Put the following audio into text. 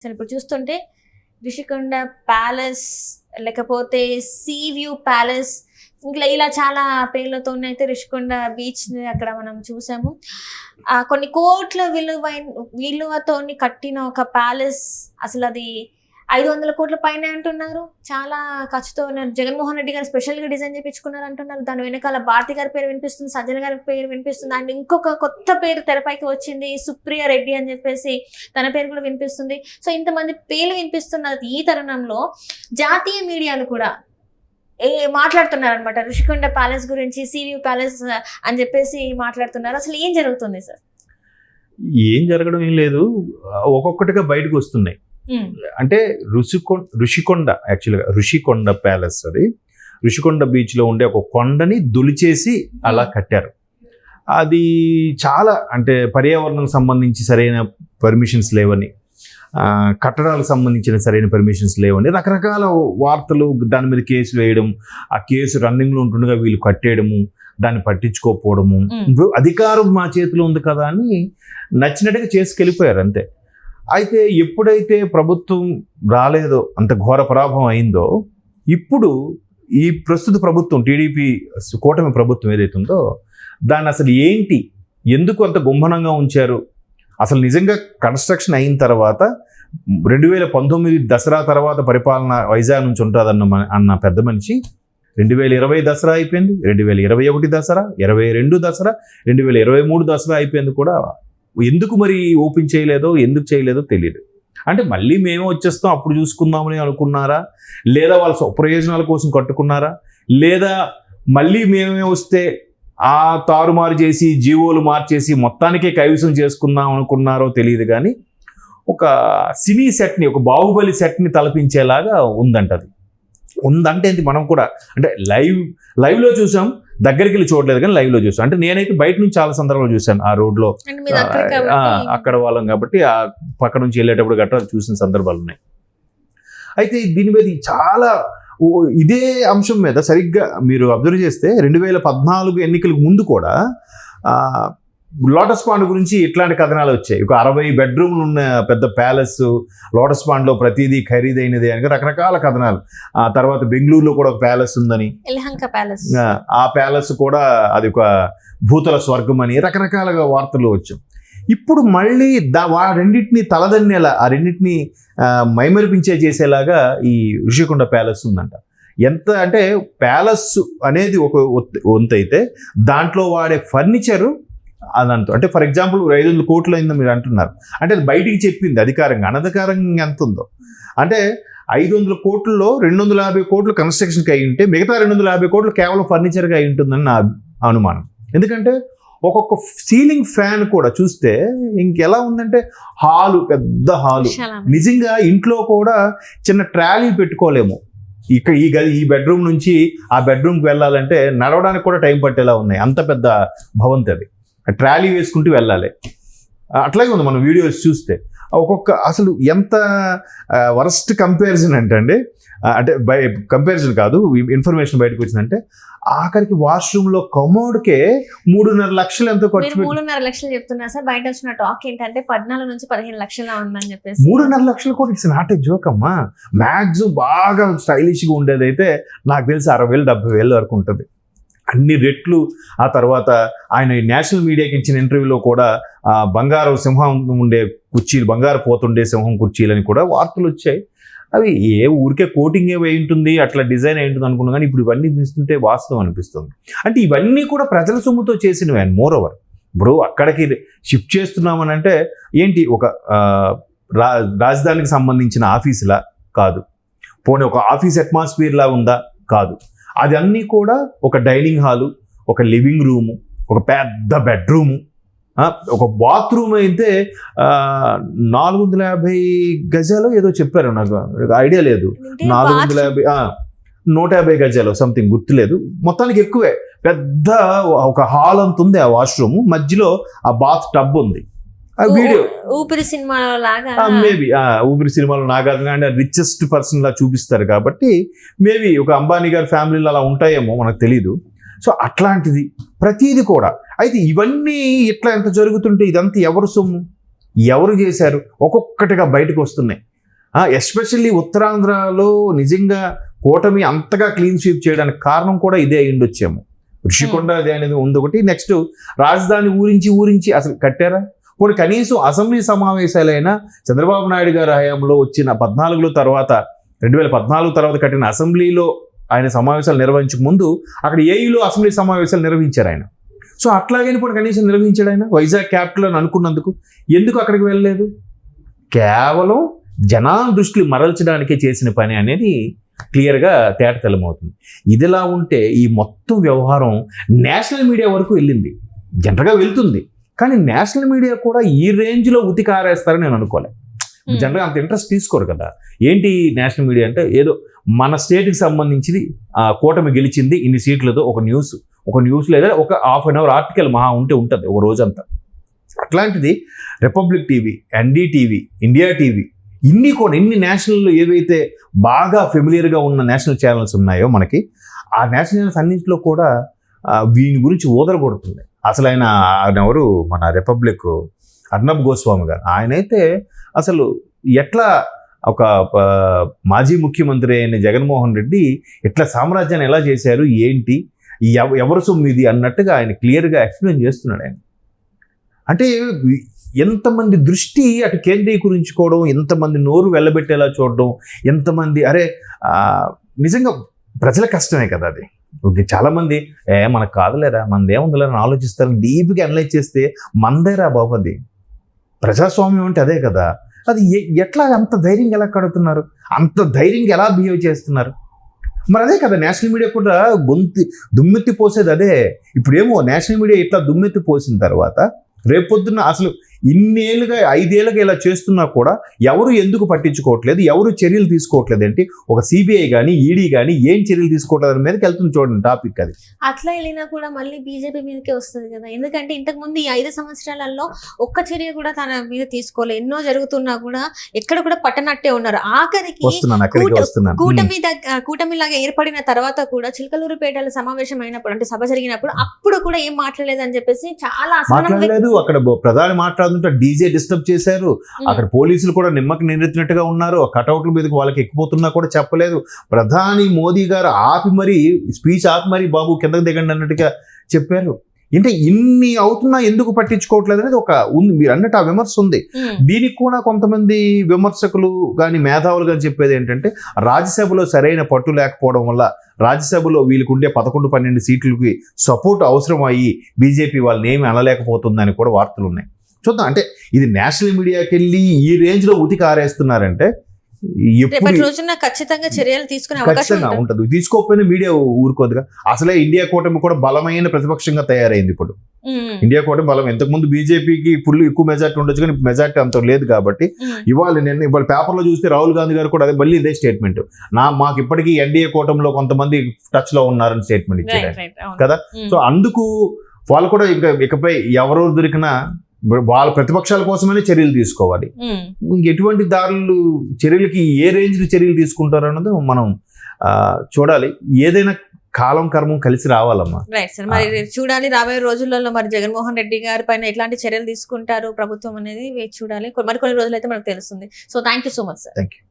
అసలు ఇప్పుడు చూస్తుంటే రిషికొండ ప్యాలెస్, లేకపోతే సీ వ్యూ ప్యాలెస్, ఇంకా ఇలా చాలా పేర్లతో అయితే రిషికొండ బీచ్ అక్కడ మనం చూసాము. కొన్ని కోట్ల విలువతో కట్టిన ఒక ప్యాలెస్, అసలు అది 500 కోట్ల పైన అంటున్నారు. చాలా ఖర్చుతో జగన్మోహన్ రెడ్డి గారు స్పెషల్గా డిజైన్ చేయించుకున్నారు అంటున్నారు. దాని వెనకాల భారతి గారి పేరు వినిపిస్తుంది, సజ్జల గారి పేరు వినిపిస్తుంది, అండ్ ఇంకొక కొత్త పేరు తెరపైకి వచ్చింది, సుప్రియ రెడ్డి అని చెప్పేసి తన పేరు కూడా వినిపిస్తుంది. సో ఇంతమంది పేర్లు వినిపిస్తున్న ఈ తరుణంలో జాతీయ మీడియాలు కూడా మాట్లాడుతున్నారు అనమాట. రిషికొండ ప్యాలెస్ గురించి, సీవ్యూ ప్యాలెస్ అని చెప్పేసి మాట్లాడుతున్నారు. అసలు ఏం జరుగుతుంది సార్? ఏం జరగడం ఏం లేదు, ఒక్కొక్కటిగా బయటకు వస్తున్నాయి. అంటే ఋషికొండ యాక్చువల్గా ఋషికొండ ప్యాలెస్, అది ఋషికొండ బీచ్లో ఉండే ఒక కొండని దులిచేసి అలా కట్టారు. అది చాలా అంటే పర్యావరణం సంబంధించి సరైన పర్మిషన్స్ లేవని, కట్టడాలకు సంబంధించిన సరైన పర్మిషన్స్ లేవని రకరకాల వార్తలు, దాని మీద కేసు వేయడం, ఆ కేసు రన్నింగ్లో ఉంటుండగా వీళ్ళు కట్టేయడము, దాన్ని పట్టించుకోకపోవడము. అధికారం మా చేతిలో ఉంది కదా అని నచ్చినట్టుగా చేసుకెళ్ళిపోయారు అంతే. అయితే ఎప్పుడైతే ప్రభుత్వం రాలేదో, అంత ఘోర పరాభవం అయిందో, ఇప్పుడు ఈ ప్రస్తుత ప్రభుత్వం టీడీపీ కూటమి ప్రభుత్వం ఏదైతే ఉందో దాన్ని అసలు ఏంటి, ఎందుకు అంత గుంభనంగా ఉంచారు, అసలు నిజంగా కన్స్ట్రక్షన్ అయిన తర్వాత 2019 దసరా తర్వాత పరిపాలన వైజాగ్ నుంచి ఉంటుందన్న పెద్ద మనిషి 2020 దసరా అయిపోయింది, 2021 దసరా, 22 దసరా, 2023 దసరా అయిపోయింది కూడా. ఎందుకు మరి ఓపెన్ చేయలేదో, ఎందుకు చేయలేదో తెలియదు. అంటే మళ్ళీ మేమే వచ్చేస్తాం అప్పుడు చూసుకుందామని అనుకున్నారా, లేదా వాళ్ళ ప్రయోజనాల కోసం కట్టుకున్నారా, లేదా మళ్ళీ మేమే వస్తే ఆ తారుమారు చేసి జీవోలు మార్చేసి మొత్తానికే కైవసం చేసుకుందాం అనుకున్నారో తెలియదు. కానీ ఒక సినీ సెట్ని, ఒక బాహుబలి సెట్ని తలపించేలాగా ఉందంటది. ఉందంటే ఏంటి, మనం కూడా అంటే లైవ్లో చూసాం, దగ్గరికి వెళ్ళి చూడలేదు కానీ లైవ్లో చూసాం. అంటే నేనైతే బయట నుంచి చాలా సందర్భాలు చూశాను, ఆ రోడ్లో అక్కడ వాళ్ళం కాబట్టి ఆ పక్క నుంచి వెళ్ళేటప్పుడు గట్రా చూసిన సందర్భాలు ఉన్నాయి. అయితే దీని మీద చాలా ఇదే అంశం మీద సరిగ్గా మీరు అబ్జర్వ్ చేస్తే 2014 ఎన్నికలకు ముందు కూడా లోటస్ పాండ్ గురించి ఇట్లాంటి కథనాలు వచ్చాయి. ఒక 60 బెడ్రూమ్లు ఉన్న పెద్ద ప్యాలెస్, లోటస్ పాండ్లో ప్రతిదీ ఖరీదైనది అని రకరకాల కథనాలు. ఆ తర్వాత బెంగళూరులో కూడా ఒక ప్యాలెస్ ఉందని, ఆ ప్యాలెస్ కూడా అది ఒక భూతల స్వర్గం అని రకరకాలుగా వార్తలు వచ్చాయి. ఇప్పుడు మళ్ళీ రెండింటిని తలదన్నేలా, ఆ రెండింటిని మైమరిపించే చేసేలాగా ఈ ఋషికొండ ప్యాలెస్ ఉందంట. ఎంత అంటే ప్యాలెస్ అనేది ఒక వంతు అయితే దాంట్లో వాడే ఫర్నిచరు అదంతా. అంటే ఫర్ ఎగ్జాంపుల్ 500 కోట్లు అయిందో మీరు అంటున్నారు, అంటే అది బయటికి చెప్పింది అధికారంగా, అనధికారంగా ఎంత ఉందో. అంటే 500 కోట్లలో 250 కోట్లు కన్స్ట్రక్షన్కి అయి ఉంటే మిగతా 250 కోట్లు కేవలం ఫర్నిచర్గా అయి ఉంటుందని నా అనుమానం. ఎందుకంటే ఒక్కొక్క సీలింగ్ ఫ్యాన్ కూడా చూస్తే ఇంకెలా ఉందంటే, హాలు, పెద్ద హాలు, నిజంగా ఇంట్లో కూడా చిన్న ట్రాలీ పెట్టుకోలేము. ఈ బెడ్రూమ్ నుంచి ఆ బెడ్రూమ్కి వెళ్ళాలంటే నడవడానికి కూడా టైం పట్టేలా ఉన్నాయి, అంత పెద్ద భవంతి అది. ట్రాలీ వేసుకుంటూ వెళ్ళాలి. అట్లాగే ఉంది మనం వీడియోస్ చూస్తే. ఒక్కొక్క అసలు ఎంత వరస్ట్ కంపారిజన్ అంటే కంపారిజన్ కాదు, ఇన్ఫర్మేషన్ బయటకు వచ్చిందంటే, ఆఖరికి వాష్రూమ్లో కమోడ్కే 3.5 లక్షలు ఎంతో ఖర్చు. 3.5 లక్షలు చెప్తున్నారు సార్. బయట వచ్చిన టాక్ ఏంటంటే 14 నుంచి 15 లక్షలు ఉందని చెప్పేసి. 3.5 లక్షలు కూడా ఇట్స్ నాట్ ఏ జోక్ అమ్మా. మ్యాక్సిమం బాగా స్టైలిష్గా ఉండేది అయితే నాకు తెలిసి 60,000-70,000 వరకు ఉంటుంది, అన్ని రెట్లు. ఆ తర్వాత ఆయన నేషనల్ మీడియాకి ఇచ్చిన ఇంటర్వ్యూలో కూడా బంగారు సింహం ఉండే కుర్చీలు, బంగారు పోతుండే సింహం కుర్చీలని కూడా వార్తలు వచ్చాయి. అవి ఊరికే కోటింగ్ వేయి ఉంటుంది, అట్లా డిజైన్ అయి ఉంటుంది అనుకున్నాం. కానీ ఇప్పుడు ఇవన్నీ చూస్తుంటే వాస్తవం అనిపిస్తుంది. అంటే ఇవన్నీ కూడా ప్రజల సొమ్ముతో చేసినవి. అండ్ మోర్ ఓవర్ ఇప్పుడు అక్కడికి షిఫ్ట్ చేస్తున్నామని అంటే ఏంటి, ఒక రాజధానికి సంబంధించిన ఆఫీసులా కాదు, పోనీ ఒక ఆఫీస్ అట్మాస్ఫియర్లా ఉందా కాదు. అది అన్నీ కూడా ఒక డైనింగ్ హాలు, ఒక లివింగ్ రూము, ఒక పెద్ద బెడ్రూము, ఒక బాత్రూమ్ అయితే 450 గజాలు ఏదో చెప్పారు, నాకు ఐడియా లేదు. 150 గజాలు సంథింగ్ గుర్తులేదు, మొత్తానికి ఎక్కువే. పెద్ద ఒక హాల్ అంత ఉంది, ఆ వాష్రూమ్ మధ్యలో ఆ బాత్ టబ్ ఉంది. ఆ వీడియో ఊపిరి సినిమాలో లాగా, మేబీ ఊపిరి సినిమాలో నాగార్జున అంటే రిచెస్ట్ పర్సన్ లా చూపిస్తారు కాబట్టి మేబీ ఒక అంబానీ గారి ఫ్యామిలీలో అలా ఉంటాయేమో, మనకు తెలీదు. సో అట్లాంటిది ప్రతిదీ కూడా. అయితే ఇవన్నీ ఇట్లా ఎంత జరుగుతుంటే ఇదంతా ఎవరు సొమ్ము, ఎవరు చేశారు, ఒక్కొక్కటిగా బయటకు వస్తున్నాయి. ఎస్పెషల్లీ ఉత్తరాంధ్రలో నిజంగా కూటమి అంతగా క్లీన్ స్వీప్ చేయడానికి కారణం కూడా ఇదే అయ్యుండొచ్చేమో. ఋషికొండ అనేది ఉంది ఒకటి. నెక్స్ట్ రాజధాని ఊరించి అసలు కట్టారా? ఇప్పుడు కనీసం అసెంబ్లీ సమావేశాలైనా చంద్రబాబు నాయుడు గారి హయాంలో వచ్చిన 2014 తర్వాత కట్టిన అసెంబ్లీలో ఆయన సమావేశాలు నిర్వహించక ముందు అక్కడ ఏఈలో అసెంబ్లీ సమావేశాలు నిర్వహించారు ఆయన. సో అట్లాగని ఇప్పుడు కనీసం నిర్వహించాడు ఆయన. వైజాగ్ క్యాపిటల్ అని అనుకున్నందుకు ఎందుకు అక్కడికి వెళ్ళలేదు? కేవలం జనాల దృష్టిని మరల్చడానికే చేసిన పని అనేది క్లియర్గా తేటతెల్లమవుతుంది. ఇదిలా ఉంటే ఈ మొత్తం వ్యవహారం నేషనల్ మీడియా వరకు వెళ్ళింది. జనరల్గా వెళ్తుంది, కానీ నేషనల్ మీడియా కూడా ఈ రేంజ్లో ఉతికారేస్తారని నేను అనుకోలే. జనరల్గా అంత ఇంట్రెస్ట్ తీసుకోరు కదా. ఏంటి నేషనల్ మీడియా అంటే ఏదో మన స్టేట్కి సంబంధించింది కూటమి గెలిచింది ఇన్ని సీట్లతో ఒక న్యూస్ లేదా ఒక హాఫ్ అన్ అవర్ ఆర్టికల్ మహా ఉంటుంది ఒక రోజంతా. అట్లాంటిది republic TV, NDTV, India TV, ఇన్ని నేషనల్ ఏవైతే బాగా ఫెమిలియర్గా ఉన్న నేషనల్ ఛానల్స్ ఉన్నాయో మనకి, ఆ నేషనల్ ఛానల్స్ అన్నింటిలో కూడా వీని గురించి ఓదరగొడుతుంది. అసలు ఆయన ఎవరు, మన రిపబ్లిక్ అర్నబ్ గోస్వామి గారు, ఆయనైతే అసలు ఎట్లా ఒక మాజీ ముఖ్యమంత్రి అయిన జగన్మోహన్ రెడ్డి ఎట్లా సామ్రాజ్యాన్ని ఎలా చేశారు, ఏంటి, ఎవరు సొమ్మిది అన్నట్టుగా ఆయన క్లియర్గా ఎక్స్ప్లెయిన్ చేస్తున్నాడు ఆయన. అంటే ఎంతమంది దృష్టి అటు కేంద్రీకరించుకోవడం, ఎంతమంది నోరు వెళ్ళబెట్టేలా చూడడం, ఎంతమంది నిజంగా ప్రజల కష్టమే కదా అది. చాలామంది మనకు కాదులేరా, మనదేముందిలే అని ఆలోచిస్తారు. డీప్గా అనలైజ్ చేస్తే మనదేరా బాబు అది. ప్రజాస్వామ్యం అంటే అదే కదా. అది ఎట్లా అంత ధైర్యంగా ఎలా కడుతున్నారు, అంత ధైర్యంగా ఎలా బిహేవ్ చేస్తున్నారు? మరి అదే కదా నేషనల్ మీడియా కూడా దుమ్మెత్తి పోసేది అదే. ఇప్పుడేమో నేషనల్ మీడియా ఇట్లా దుమ్మెత్తి పోసిన తర్వాత రేపొద్దున అసలు 5 ఏళ్ళుగా ఇలా చేస్తున్నా కూడా ఎవరు ఎందుకు పట్టించుకోవట్లేదు, ఎవరు చర్యలు తీసుకోవట్లేదు అంటే ఒక సిబిఐ కానీ ఈడీ కానీ ఏం చర్యలు తీసుకోవట్లేదు మీదకి వెళ్తుంది. చూడండి టాపిక్ అది. అట్లా వెళ్ళినా కూడా మళ్ళీ బీజేపీ మీదకే వస్తుంది కదా. ఎందుకంటే ఇంతకుముందు ఈ 5 సంవత్సరాలలో ఒక్క చర్య కూడా తన మీద తీసుకోలేదు. ఎన్నో జరుగుతున్నా కూడా ఎక్కడ కూడా పట్టనట్టే ఉన్నారు. ఆఖరికి కూటమిలాగా ఏర్పడిన తర్వాత కూడా చిలకలూరుపేటల సమావేశం అయినప్పుడు, అంటే సభ జరిగినప్పుడు, అప్పుడు కూడా ఏం మాట్లాడలేదని చెప్పేసి చాలా మాట్లాడలేదు. అక్కడ ప్రధాని మాట్లాడుతుంటే డీజే డిస్టర్బ్ చేశారు. అక్కడ పోలీసులు కూడా నిమ్మకి నిరెత్తినట్టుగా ఉన్నారు. కటౌట్ల మీదకి వాళ్ళకి ఎక్కిపోతున్నా కూడా చెప్పలేదు. ప్రధాని మోదీ గారు స్పీచ్ ఆపి బాబు కిందకి దిగండి అన్నట్టుగా చెప్పారు. అంటే ఇన్ని అవుతున్నా ఎందుకు పట్టించుకోవట్లేదు అనేది ఉంది. మీరు అన్నట్టు ఆ విమర్శ ఉంది. దీనికి కూడా కొంతమంది విమర్శకులు కానీ మేధావులు కానీ చెప్పేది ఏంటంటే రాజ్యసభలో సరైన పట్టు లేకపోవడం వల్ల రాజ్యసభలో వీళ్ళకు ఉండే 11-12 సీట్లకి సపోర్ట్ అవసరం అయ్యి బీజేపీ వాళ్ళని ఏమి అనలేకపోతుందని కూడా వార్తలు ఉన్నాయి. చూద్దాం. అంటే ఇది నేషనల్ మీడియాకి వెళ్ళి ఈ రేంజ్లో ఉతికి ఆరేస్తున్నారంటే రోజున ఖచ్చితంగా చర్యలు తీసుకునే అవకాశం ఉంటుంది. తీసుకోకపోయినా మీడియా ఊరుకోదుగా. అసలే ఇండియా కూటమి కూడా బలమైన ప్రతిపక్షంగా తయారైంది. ఇప్పుడు ఇండియా కూటమి బలం. ఇంతకుముందు బీజేపీకి ఫుల్ ఎక్కువ మెజార్టీ ఉండొచ్చు, కానీ మెజార్టీ అంత లేదు కాబట్టి ఇవాళ పేపర్లో చూస్తే రాహుల్ గాంధీ గారు కూడా మళ్ళీ ఇదే స్టేట్మెంట్, మాకు ఇప్పటికీ ఎన్డీఏ కూటమిలో కొంతమంది టచ్ లో ఉన్నారని స్టేట్మెంట్ ఇచ్చారు కదా. సో అందుకు వాళ్ళు కూడా ఇకపై ఎవరో దొరికినా వాళ్ళ ప్రతిపక్షాల కోసమైనా చర్యలు తీసుకోవాలి. ఎటువంటి చర్యలకి ఏ రేంజ్ చర్యలు తీసుకుంటారు అన్నది మనం చూడాలి. ఏదైనా కాలం కర్మం కలిసి రావాలమ్మా. Right sir. మరి చూడాలి రాబోయే రోజులలో మరి జగన్మోహన్ రెడ్డి గారి పైన ఎట్లాంటి చర్యలు తీసుకుంటారు ప్రభుత్వం అనేది చూడాలి. మరికొన్ని రోజులైతే మనకు తెలుస్తుంది. So thank you so much sir. Thank you.